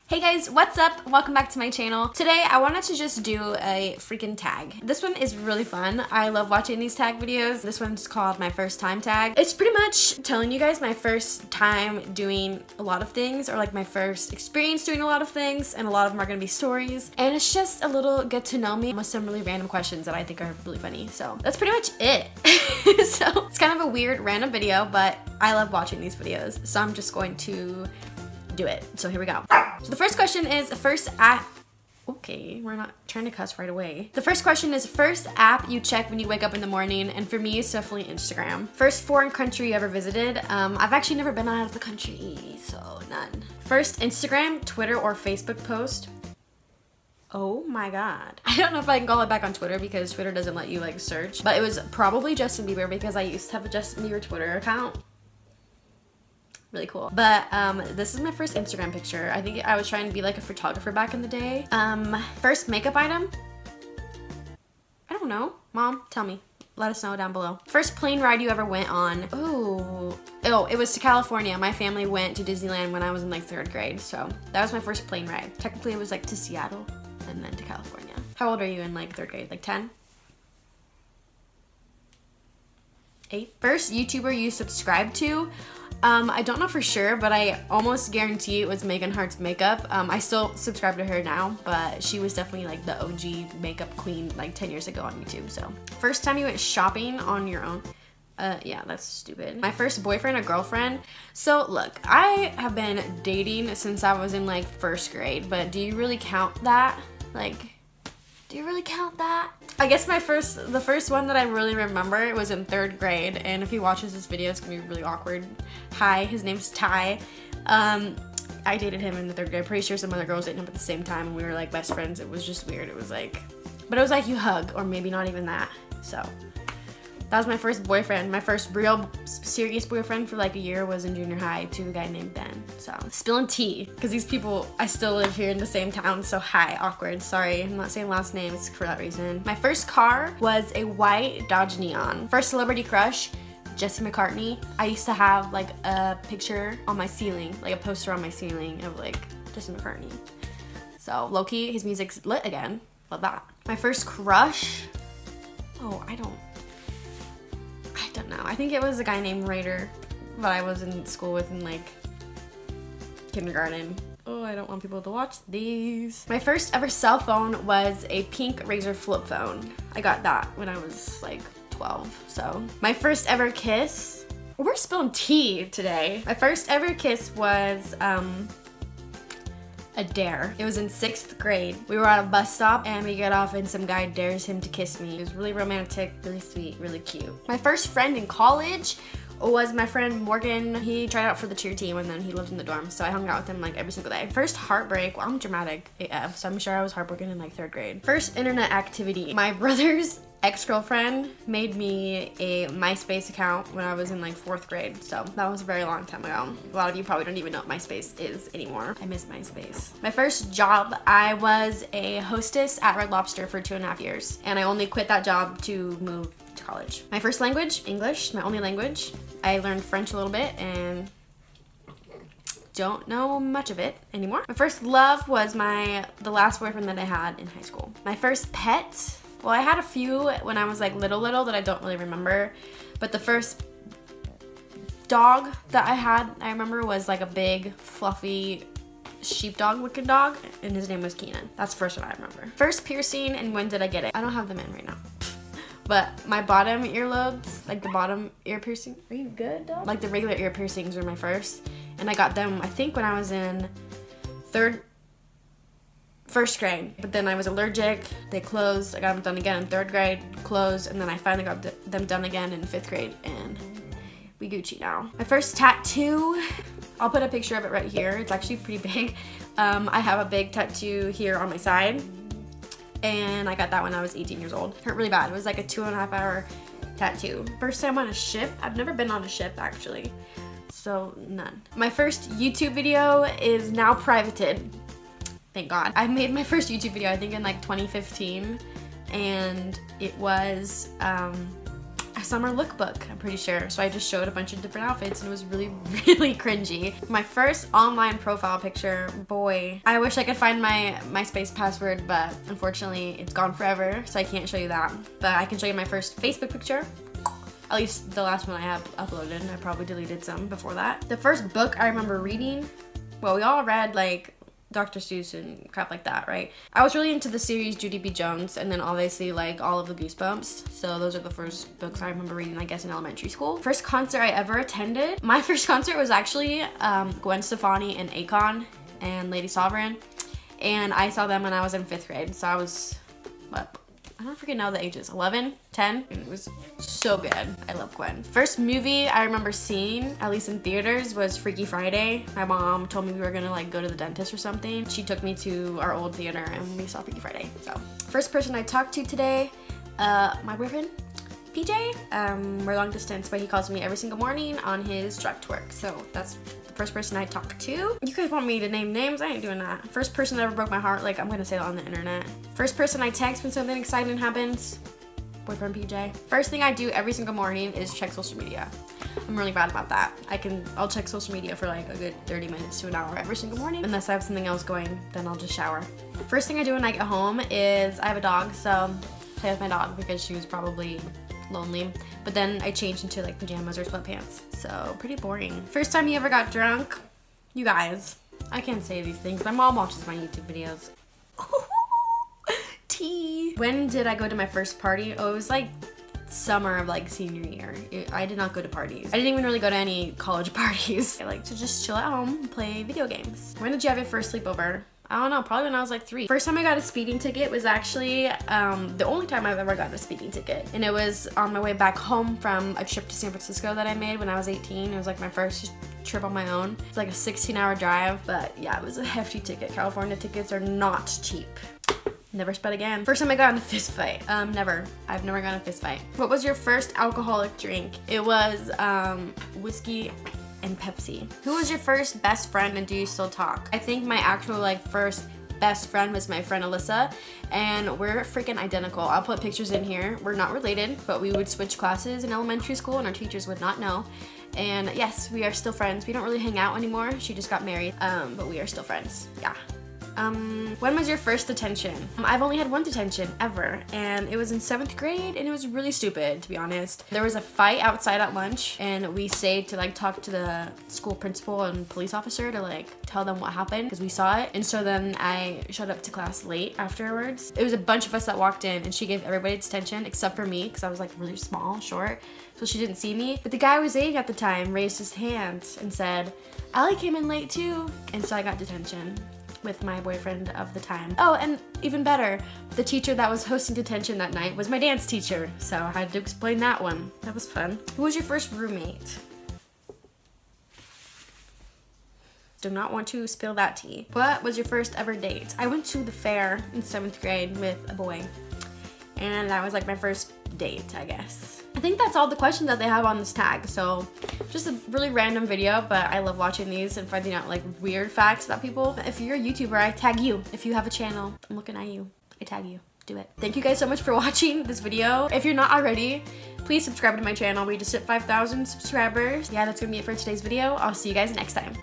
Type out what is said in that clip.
Hey guys, what's up? Welcome back to my channel. Today I wanted to just do a freaking tag. This one is really fun. I love watching these tag videos. This one's called my first time tag. It's pretty much telling you guys my first time doing a lot of things, or like my first experience doing a lot of things, and a lot of them are gonna be stories. And it's just a little get to know me with some really random questions that I think are really funny. So that's pretty much it. So it's kind of a weird random video, but I love watching these videos. So I'm just going to do it. So here we go. So the first question is first app. Okay, we're not trying to cuss right away. The first question is first app you check when you wake up in the morning, and for me it's definitely Instagram. First foreign country you ever visited. I've actually never been out of the country, so none. First Instagram, Twitter, or Facebook post. Oh my god. I don't know if I can call it back on Twitter because Twitter doesn't let you like search, but it was probably Justin Bieber because I used to have a Justin Bieber Twitter account. Really cool. But this is my first Instagram picture. I think I was trying to be like a photographer back in the day. First makeup item. I don't know. Mom, tell me. Let us know down below. First plane ride you ever went on. Oh, it was to California. My family went to Disneyland when I was in like 3rd grade. So that was my first plane ride. Technically it was like to Seattle and then to California. How old are you in like 3rd grade? Like 10? 8? First YouTuber you subscribed to. I don't know for sure, but I almost guarantee it was Megan Hart's makeup. I still subscribe to her now, but she was definitely like the OG makeup queen like 10 years ago on YouTube. So first time you went shopping on your own. Yeah, that's stupid. My first boyfriend or girlfriend. So look, I have been dating since I was in like 1st grade, but do you really count that? Like, do you really count that? I guess the first one that I really remember was in 3rd grade, and if he watches this video, it's gonna be really awkward. Hi, his name's Ty. I dated him in the 3rd grade. Pretty sure some other girls dated him at the same time, and we were like best friends. It was just weird. It was like, but it was like you hug, or maybe not even that. So that was my first boyfriend. My first real serious boyfriend for like a year was in junior high to a guy named Ben. So spilling tea, because these people, I still live here in the same town, so hi, awkward, sorry. I'm not saying last names for that reason. My first car was a white Dodge Neon. First celebrity crush, Jesse McCartney. I used to have like a picture on my ceiling, like a poster on my ceiling of like Jesse McCartney. So low-key, his music's lit again. Love that. My first crush, oh, I don't know. I think it was a guy named Raider that I was in school with in like kindergarten. Oh, I don't want people to watch these. My first ever cell phone was a pink Razor flip phone. I got that when I was like 12, so. My first ever kiss, we're spilling tea today. My first ever kiss was a dare. It was in 6th grade. We were at a bus stop and we get off and some guy dares him to kiss me. It was really romantic, really sweet, really cute. My first friend in college was my friend Morgan. He tried out for the cheer team and then he lived in the dorm, so I hung out with him like every single day. First heartbreak, well, I'm dramatic AF, so I'm sure I was heartbroken in like 3rd grade. First internet activity. My brother's ex-girlfriend made me a MySpace account when I was in like 4th grade, so that was a very long time ago. A lot of you probably don't even know what MySpace is anymore. I miss MySpace. My first job, I was a hostess at Red Lobster for 2.5 years, and I only quit that job to move to college. My first language, English, my only language. I learned French a little bit and don't know much of it anymore. My first love was the last boyfriend that I had in high school. My first pet, well, I had a few when I was like little that I don't really remember, but the first dog that I had, I remember, was like a big, fluffy sheepdog looking dog, and his name was Keenan. That's the first one I remember. First piercing, and when did I get it? I don't have them in right now. But my bottom earlobes, like the bottom ear piercing. Are you good, dog? Like the regular ear piercings were my first, and I got them, I think, when I was in 1st grade, but then I was allergic, they closed. I got them done again in 3rd grade, closed, and then I finally got them done again in 5th grade, and we Gucci now. My first tattoo, I'll put a picture of it right here. It's actually pretty big. I have a big tattoo here on my side, and I got that when I was 18 years old. Hurt really bad. It was like a 2.5 hour tattoo. First time on a ship. I've never been on a ship actually, so none. My first YouTube video is now privated. Thank God. I made my first YouTube video, I think in like 2015, and it was a summer lookbook, I'm pretty sure. So I just showed a bunch of different outfits and it was really, really cringy. My first online profile picture, boy. I wish I could find my MySpace password, but unfortunately it's gone forever, so I can't show you that. But I can show you my first Facebook picture. At least the last one I have uploaded. I probably deleted some before that. The first book I remember reading, well, we all read like Dr. Seuss and crap like that, right? I was really into the series Judy B. Jones, and then obviously like all of the Goosebumps. So those are the first books I remember reading, I guess, in elementary school. First concert I ever attended. My first concert was actually Gwen Stefani and Akon and Lady Sovereign. And I saw them when I was in 5th grade. So I was, what? I don't freaking know the ages, 11, 10. It was so good. I love Gwen. First movie I remember seeing, at least in theaters, was Freaky Friday. My mom told me we were gonna like go to the dentist or something. She took me to our old theater and we saw Freaky Friday. So, first person I talked to today, my boyfriend, PJ. We're long distance, but he calls me every single morning on his drive to work. So that's the first person I talked to. You guys want me to name names? I ain't doing that. First person that ever broke my heart, like I'm gonna say that on the internet. First person I text when something exciting happens, boyfriend PJ. First thing I do every single morning is check social media. I'm really bad about that. I'll check social media for like a good 30 minutes to an hour every single morning. Unless I have something else going, then I'll just shower. First thing I do when I get home is, I have a dog, so play with my dog because she was probably lonely, but then I changed into like pajamas or sweatpants, so pretty boring. First time you ever got drunk? You guys, I can't say these things. My mom watches my YouTube videos. Tea. When did I go to my first party? Oh, it was like summer of like senior year. I did not go to parties. I didn't even really go to any college parties. I like to just chill at home and play video games. When did you have your first sleepover? I don't know, probably when I was like 3. First time I got a speeding ticket was actually the only time I've ever gotten a speeding ticket. And it was on my way back home from a trip to San Francisco that I made when I was 18. It was like my first trip on my own. It's like a 16-hour drive, but yeah, it was a hefty ticket. California tickets are not cheap. Never sped again. First time I got in a fist fight. Never. I've never gotten in a fist fight. What was your first alcoholic drink? It was whiskey and Pepsi. Who was your first best friend and do you still talk? I think my actual like first best friend was my friend Alyssa, and we're freaking identical. I'll put pictures in here. We're not related, but we would switch classes in elementary school and our teachers would not know. And yes, we are still friends. We don't really hang out anymore. She just got married, but we are still friends. Yeah. When was your first detention? I've only had one detention ever, and it was in 7th grade, and it was really stupid, to be honest. There was a fight outside at lunch, and we stayed to like talk to the school principal and police officer to like tell them what happened, because we saw it. And so then I showed up to class late afterwards. It was a bunch of us that walked in, and she gave everybody detention except for me, because I was like really small, short, so she didn't see me. But the guy who was 8 at the time raised his hand and said, Allie came in late too, and so I got detention with my boyfriend of the time. Oh, and even better, the teacher that was hosting detention that night was my dance teacher, so I had to explain that one. That was fun. Who was your first roommate? Do not want to spill that tea. What was your first ever date? I went to the fair in 7th grade with a boy, and that was like my first date, I guess. I think that's all the questions that they have on this tag, so just a really random video, but I love watching these and finding out like weird facts about people. If you're a YouTuber, I tag you. If you have a channel, I'm looking at you. I tag you. Do it. Thank you guys so much for watching this video. If you're not already, please subscribe to my channel. We just hit 5,000 subscribers. Yeah, that's gonna be it for today's video. I'll see you guys next time.